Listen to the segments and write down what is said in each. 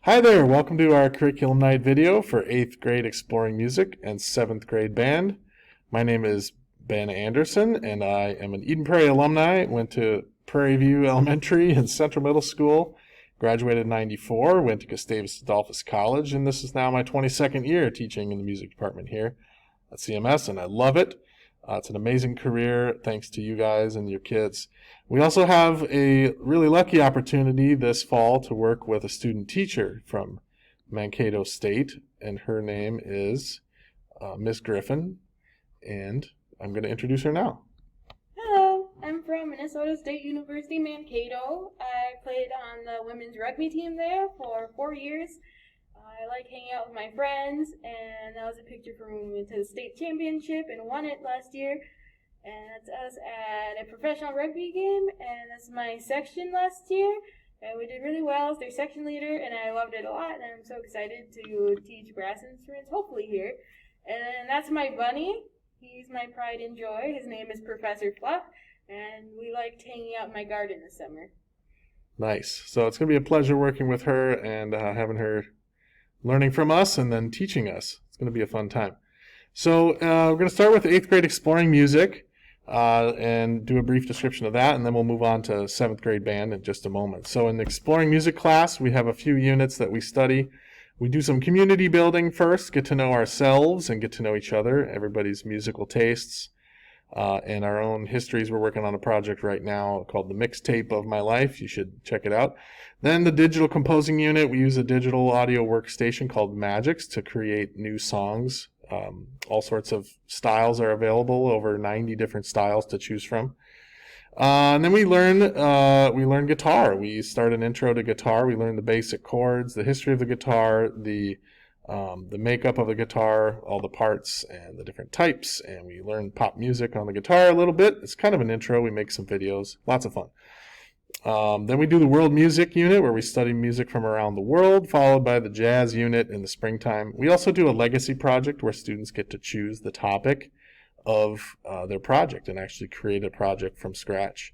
Hi there, welcome to our curriculum night video for 8th grade exploring music and 7th grade band. My name is Ben Anderson and I am an Eden Prairie alumni, went to Prairie View Elementary and Central Middle School, graduated in 94, went to Gustavus Adolphus College, and this is now my 22nd year teaching in the music department here at CMS, and I love it. It's an amazing career thanks to you guys and your kids. We also have a really lucky opportunity this fall to work with a student teacher from Mankato State, and her name is Miss Griffin, and I'm going to introduce her now. Hello, I'm from Minnesota State University, Mankato. I played on the women's rugby team there for 4 years. I like hanging out with my friends, and that was a picture from when we went to the state championship and won it last year. And that's us at a professional rugby game, and that's my section last year. And we did really well as their section leader, and I loved it a lot, and I'm so excited to teach brass instruments, hopefully here. And that's my bunny. He's my pride and joy. His name is Professor Fluff, and we liked hanging out in my garden this summer. Nice. So it's going to be a pleasure working with her and having her learning from us and then teaching us. It's going to be a fun time. So we're going to start with 8th grade exploring music and do a brief description of that, and then we'll move on to 7th grade band in just a moment. So in the exploring music class, we have a few units that we study. We do some community building first, get to know ourselves and get to know each other, everybody's musical tastes, and our own histories. We're working on a project right now called The Mixtape of My Life. You should check it out. Then the digital composing unit, we use a digital audio workstation called Magix to create new songs. All sorts of styles are available, over 90 different styles to choose from. And then we learn guitar. We start an intro to guitar. We learn the basic chords, the history of the guitar, the makeup of the guitar, all the parts and the different types, and we learn pop music on the guitar a little bit. It's kind of an intro. We make some videos. Lots of fun. Then we do the world music unit where we study music from around the world, followed by the jazz unit in the springtime. We also do a legacy project where students get to choose the topic of their project and actually create a project from scratch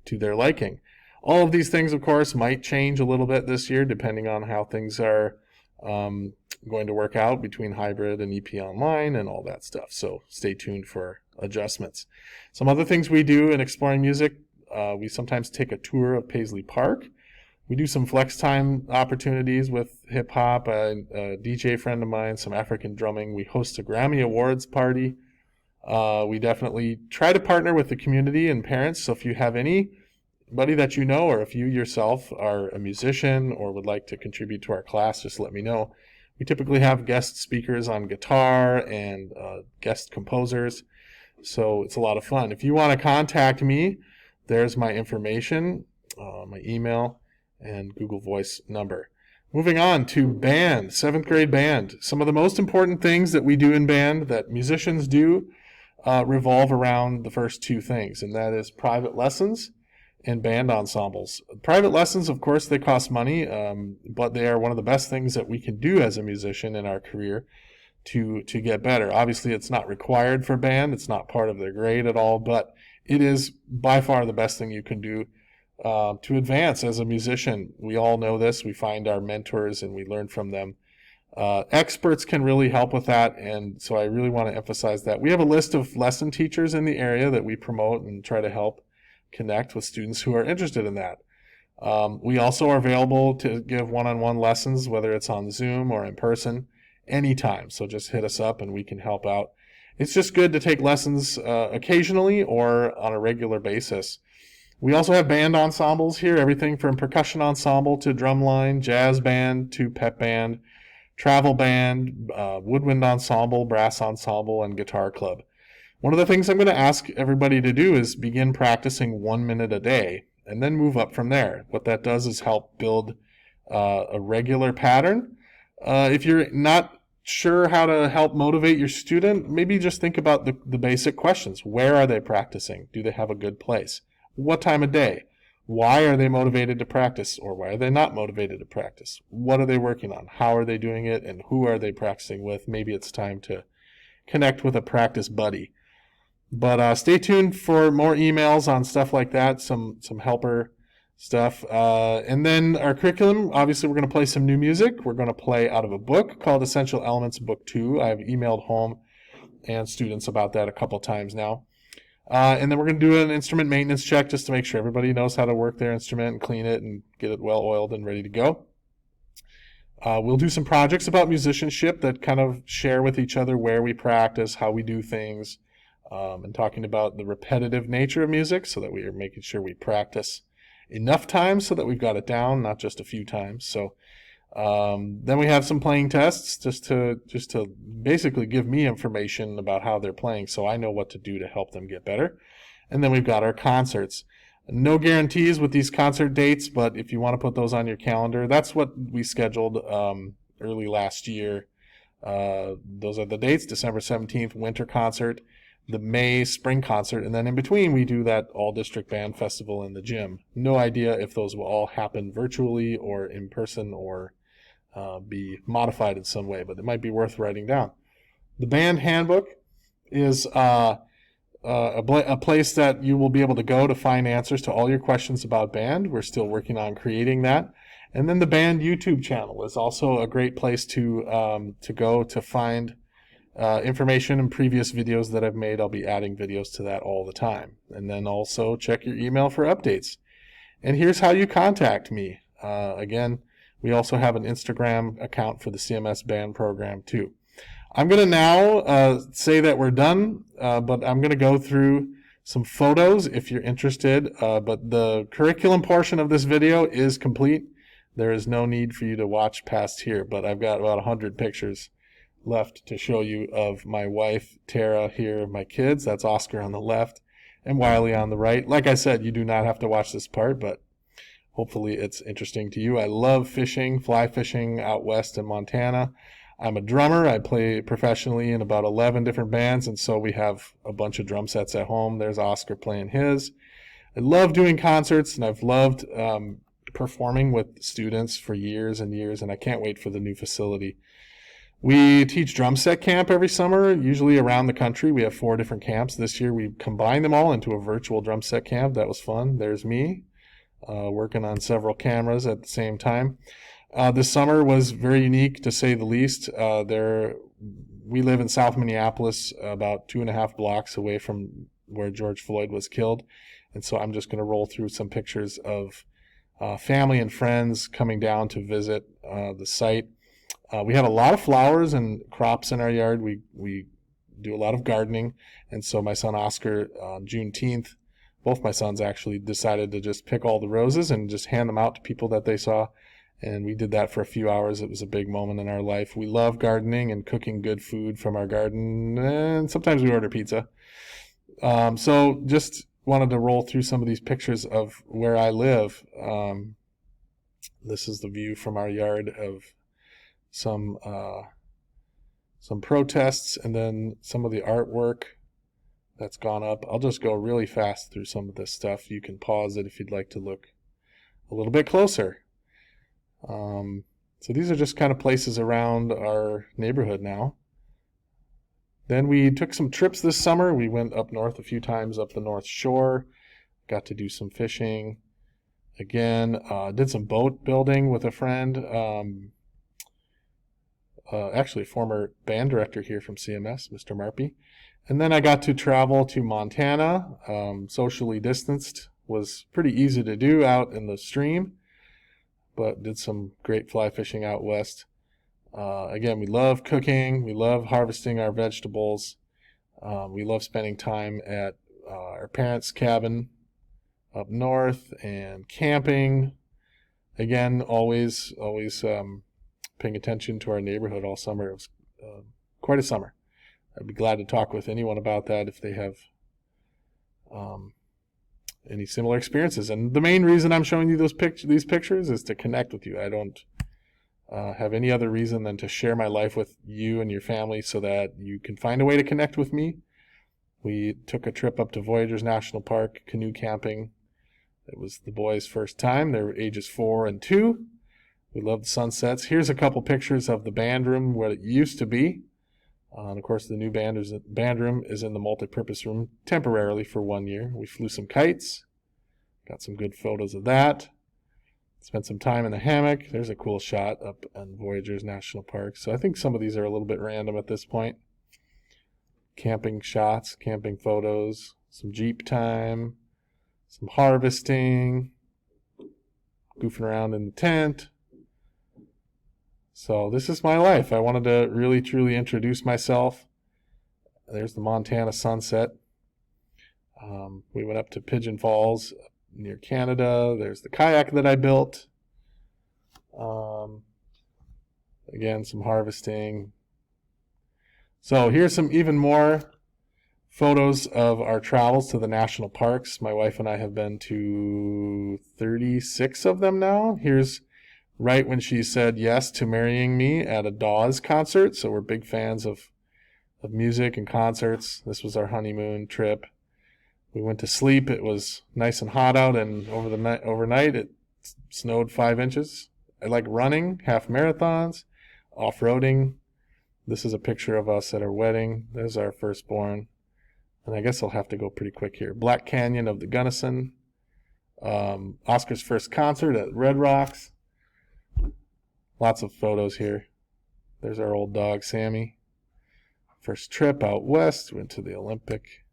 to their liking. All of these things, of course, might change a little bit this year depending on how things are going to work out between hybrid and EP online and all that stuff. So stay tuned for adjustments. Some other things we do in exploring music, we sometimes take a tour of Paisley Park. We do some flex time opportunities with hip hop, a DJ friend of mine, some African drumming. We host a Grammy Awards party. We definitely try to partner with the community and parents. So if you have anybody that you know, or if you yourself are a musician or would like to contribute to our class, just let me know. We typically have guest speakers on guitar and guest composers. So it's a lot of fun. If you want to contact me, there's my information, my email, and Google Voice number. Moving on to band, 7th grade band. Some of the most important things that we do in band, that musicians do, revolve around the first two things, and that is private lessons and band ensembles. Private lessons, of course, they cost money, but they are one of the best things that we can do as a musician in our career to get better. Obviously, it's not required for band. It's not part of their grade at all, but it is by far the best thing you can do to advance as a musician. We all know this. We find our mentors and we learn from them. Experts can really help with that, and so I really want to emphasize that. We have a list of lesson teachers in the area that we promote and try to help connect with students who are interested in that. We also are available to give one-on-one lessons, whether it's on Zoom or in person, anytime. So just hit us up and we can help out. It's just good to take lessons occasionally or on a regular basis. We also have band ensembles here, everything from percussion ensemble to drumline, jazz band to pep band, travel band, woodwind ensemble, brass ensemble, and guitar club. One of the things I'm going to ask everybody to do is begin practicing 1 minute a day and then move up from there. What that does is help build a regular pattern. If you're not sure how to help motivate your student, maybe just think about the basic questions. Where are they practicing? Do they have a good place? What time of day? Why are they motivated to practice, or why are they not motivated to practice? What are they working on? How are they doing it, and who are they practicing with? Maybe it's time to connect with a practice buddy. But stay tuned for more emails on stuff like that, some helper stuff. And then our curriculum, obviously, we're going to play some new music. We're going to play out of a book called Essential Elements Book 2. I've emailed home and students about that a couple times now. And then we're going to do an instrument maintenance check just to make sure everybody knows how to work their instrument and clean it and get it well oiled and ready to go. We'll do some projects about musicianship that kind of share with each other where we practice, how we do things, and talking about the repetitive nature of music so that we are making sure we practice enough times so that we've got it down, not just a few times. So then we have some playing tests just to basically give me information about how they're playing so I know what to do to help them get better. And then we've got our concerts. No guarantees with these concert dates, but if you want to put those on your calendar, that's what we scheduled early last year. Those are the dates: December 17th, winter concert, the May spring concert, and then in between we do that all-district band festival in the gym. No idea if those will all happen virtually or in person or be modified in some way, but it might be worth writing down. The band handbook is a place that you will be able to go to find answers to all your questions about band. We're still working on creating that. And then the band YouTube channel is also a great place to go to find information and previous videos that I've made. I'll be adding videos to that all the time. And then also check your email for updates. And here's how you contact me. Again, we also have an Instagram account for the CMS band program too. I'm going to now say that we're done, but I'm going to go through some photos if you're interested. But the curriculum portion of this video is complete. There is no need for you to watch past here, but I've got about 100 pictures left to show you of my wife, Tara, here, my kids. That's Oscar on the left and Wiley on the right. Like I said, you do not have to watch this part, but hopefully it's interesting to you. I love fishing, fly fishing out west in Montana. I'm a drummer. I play professionally in about 11 different bands, and so we have a bunch of drum sets at home. There's Oscar playing his. I love doing concerts, and I've loved performing with students for years and years, and I can't wait for the new facility. We teach drum set camp every summer, usually around the country. We have 4 different camps. This year we combined them all into a virtual drum set camp. That was fun. There's me working on several cameras at the same time. This summer was very unique, to say the least. We live in South Minneapolis, about 2.5 blocks away from where George Floyd was killed. And so I'm just going to roll through some pictures of family and friends coming down to visit the site. We have a lot of flowers and crops in our yard. We do a lot of gardening. And so my son Oscar, on Juneteenth, both my sons actually decided to just pick all the roses and just hand them out to people that they saw. And we did that for a few hours. It was a big moment in our life. We love gardening and cooking good food from our garden, and sometimes we order pizza. So just wanted to roll through some of these pictures of where I live. This is the view from our yard of some protests, and then some of the artwork that's gone up. I'll just go really fast through some of this stuff. You can pause it if you'd like to look a little bit closer. So these are just kind of places around our neighborhood now. Then we took some trips this summer. We went up north a few times, up the North Shore. Got to do some fishing. Again, did some boat building with a friend. Actually, a former band director here from CMS, Mr. Marpy. And then I got to travel to Montana, socially distanced. Was pretty easy to do out in the stream, but did some great fly fishing out west. Again, we love cooking. We love harvesting our vegetables. We love spending time at our parents' cabin up north and camping. Again, always paying attention to our neighborhood all summer. It was quite a summer. I'd be glad to talk with anyone about that if they have any similar experiences. And the main reason I'm showing you these pictures is to connect with you. I don't have any other reason than to share my life with you and your family so that you can find a way to connect with me. We took a trip up to Voyageurs National Park, canoe camping. It was the boys' first time. They were ages 4 and 2. We loved the sunsets. Here's a couple pictures of the band room, where it used to be. And of course, the new band room is in the multipurpose room temporarily for 1 year. We flew some kites, Got some good photos of that. Spent some time in the hammock. There's a cool shot up on Voyageurs National Park. So I think some of these are a little bit random at this point. Camping shots, camping photos, some Jeep time, some harvesting, goofing around in the tent. So this is my life. I wanted to really, truly introduce myself. There's the Montana sunset. We went up to Pigeon Falls near Canada. There's the kayak that I built. Again, some harvesting. So here's some even more photos of our travels to the national parks. My wife and I have been to 36 of them now. Here's right when she said yes to marrying me at a Dawes concert. So we're big fans of music and concerts. This was our honeymoon trip. We went to sleep. It was nice and hot out, and overnight it snowed 5 inches. I like running, half marathons, off-roading. This is a picture of us at our wedding. There's our firstborn. And I guess I'll have to go pretty quick here. Black Canyon of the Gunnison. Oscar's first concert at Red Rocks. Lots of photos here. There's our old dog, Sammy. First trip out west. Went to the Olympic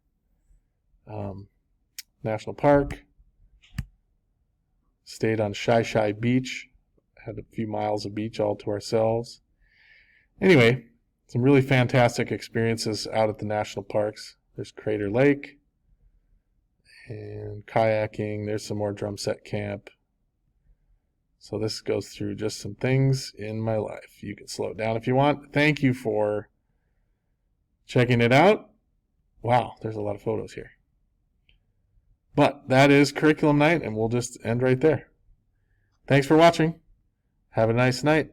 National Park. Stayed on Shai Beach. Had a few miles of beach all to ourselves. Anyway, some really fantastic experiences out at the national parks. There's Crater Lake and kayaking. There's some more drum set camp. So this goes through just some things in my life. You can slow it down if you want. Thank you for checking it out. Wow, there's a lot of photos here. But that is curriculum night, and we'll just end right there. Thanks for watching. Have a nice night.